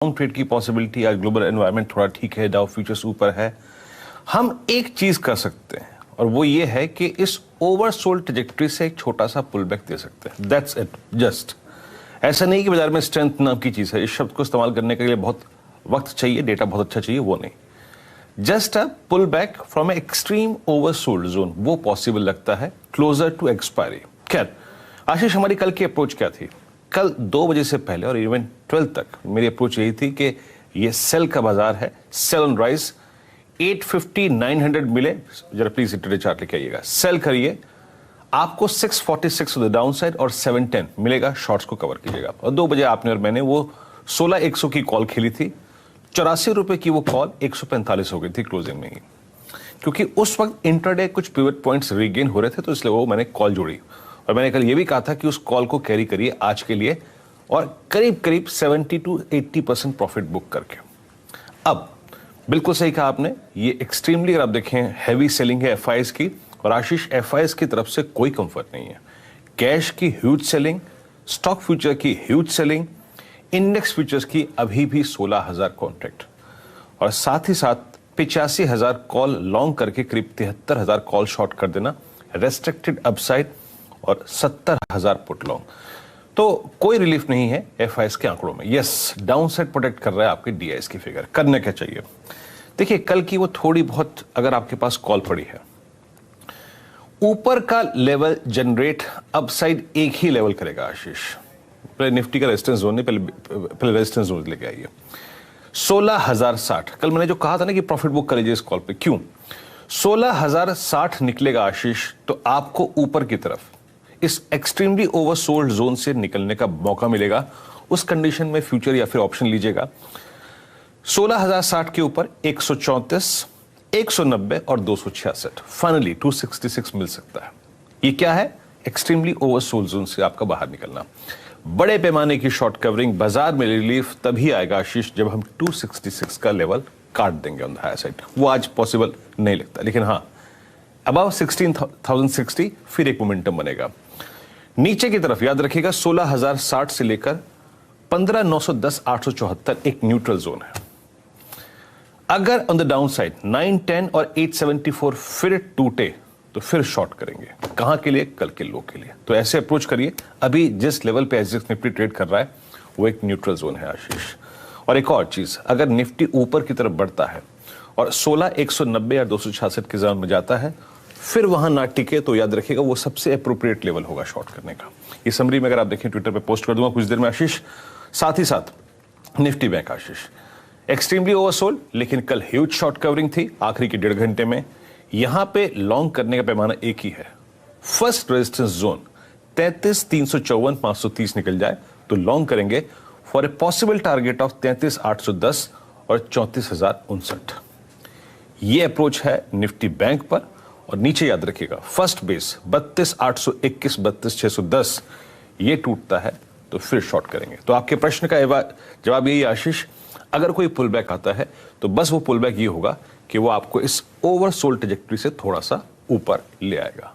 Long trade की possibility, आज global environment थोड़ा ठीक है, डाउ फ्यूचर्स ऊपर है। हम एक चीज कर सकते हैं और वो ये है कि इस ओवरसोल्ड ट्रैजेक्टरी से एक छोटा सा पुल बैक दे सकते हैं। That's it. जस्ट ऐसा नहीं कि बाजार में स्ट्रेंथ नाम की चीज है, इस शब्द को इस्तेमाल करने के लिए बहुत वक्त चाहिए, डेटा बहुत अच्छा चाहिए, वो नहीं। Just a pull back from a extreme oversold zone, वो पॉसिबल लगता है क्लोजर टू एक्सपायरी। खैर आशीष, हमारी कल की अप्रोच क्या थी? कल 2 बजे से पहले और इवन 12 तक मेरी अप्रोच यही थी कि ये सेल का बाजार है, सेल ऑन राइज, 850 900 मिले, जरा प्लीज इंटरडे चार्ट लेके आइएगा, सेल करिए, आपको 646 ऑन द डाउन साइड और 710 मिलेगा, शॉर्ट्स को कवर कीजिएगा। और 2 बजे आपने और मैंने वो 16-100 की कॉल खेली थी, 84 रुपए की वो कॉल 145 हो गई थी क्लोजिंग में ही, क्योंकि उस वक्त इंटरडे कुछ पिवट पॉइंट्स रीगेन हो रहे थे, तो इसलिए वो मैंने कॉल जोड़ी। और मैंने कल ये भी कहा था कि उस कॉल को कैरी करिए आज के लिए और करीब करीब 70 to 80% प्रॉफिट बुक करके। अब बिल्कुल सही कहा आपने, ये एक्सट्रीमली अगर आप देखें हैवी सेलिंग है एफआईएस की, और आशीष एफआईएस की तरफ से कोई कंफर्ट नहीं है। कैश की ह्यूज सेलिंग, स्टॉक फ्यूचर की ह्यूज सेलिंग, इंडेक्स फ्यूचर्स की अभी भी 16,000 कॉन्ट्रैक्ट, और साथ ही साथ 85,000 कॉल लॉन्ग करके करीब 73,000 कॉल शॉर्ट कर देना, रेस्ट्रिक्टेड अपसाइड और 70,000 पुट लॉन्ग। तो कोई रिलीफ नहीं है एफआईएस के आंकड़ों में। यस, डाउन साइड प्रोटेक्ट कर रहा है आपके डीआईएस की फिगर। करने क्या चाहिए? देखिए कल की वो थोड़ी बहुत अगर आपके पास कॉल पड़ी है, ऊपर का लेवल जनरेट अपसाइड एक ही लेवल करेगा आशीष। पहले निफ्टी का रेजिस्टेंस जोन नहीं, पहले रेजिस्टेंस जोन लेके आइए 16,060। कल मैंने जो कहा था ना कि प्रॉफिट बुक करिए इस कॉल पे, क्यों 16,060 निकलेगा आशीष, तो आपको ऊपर की तरफ इस एक्सट्रीमली ओवरसोल्ड जोन से निकलने का मौका मिलेगा। उस कंडीशन में फ्यूचर या फिर ऑप्शन लीजिएगा। 16,060 के ऊपर 134, 190 और 266, फाइनली 266 मिल सकता है। ये क्या है? एक्सट्रीमली ओवरसोल्ड जोन से आपका बाहर निकलना। बड़े पैमाने की शॉर्ट कवरिंग, बाजार में रिलीफ तभी आएगा आशीष जब हम 266 का लेवल काट देंगे ऑन द हायर साइड। वो आज पॉसिबल नहीं लगता, लेकिन हाँ अबाव 16,060 फिर एक मोमेंटम बनेगा। नीचे की तरफ याद रखिएगा 16,060 से लेकर 15,910, 874 एक न्यूट्रल जोन है। अगर ऑन द डाउन साइड 910 और 874 फिर टूटे तो फिर शॉर्ट करेंगे। कहां के लिए? कल के लो के लिए। तो ऐसे अप्रोच करिए। अभी जिस लेवल पे एसजीएक्स निफ्टी ट्रेड कर रहा है वो एक न्यूट्रल जोन है आशीष। और एक और चीज, अगर निफ्टी ऊपर की तरफ बढ़ता है और 16,190 या 266 के जोन में जाता है, फिर वहां ना टिके तो याद रखिएगा वो सबसे अप्रोप्रिएट लेवल होगा शॉर्ट करने का। ये समरी में अगर आप देखें ट्विटर पे पोस्ट कर दूंगा कुछ देर में आशीष। साथ ही साथ निफ्टी बैंक आशीष एक्सट्रीमली ओवरसोल्ड, लेकिन कल ह्यूज शॉर्ट कवरिंग थी आखिरी के 1.5 घंटे में। यहां पे लॉन्ग करने का पैमाना एक ही है, फर्स्ट रेजिस्टेंस जोन 33,354, 530 निकल जाए तो लॉन्ग करेंगे for a possible target of 33,810 और 34,059। ये अप्रोच है निफ्टी बैंक पर। और नीचे याद रखिएगा फर्स्ट बेस 32,821, 32,610, ये टूटता है तो फिर शॉर्ट करेंगे। तो आपके प्रश्न का जवाब यही आशीष, अगर कोई पुल बैक आता है तो बस वो पुल बैक ये होगा कि वो आपको इस ओवरसोल्ड ट्रैजेक्टरी से थोड़ा सा ऊपर ले आएगा।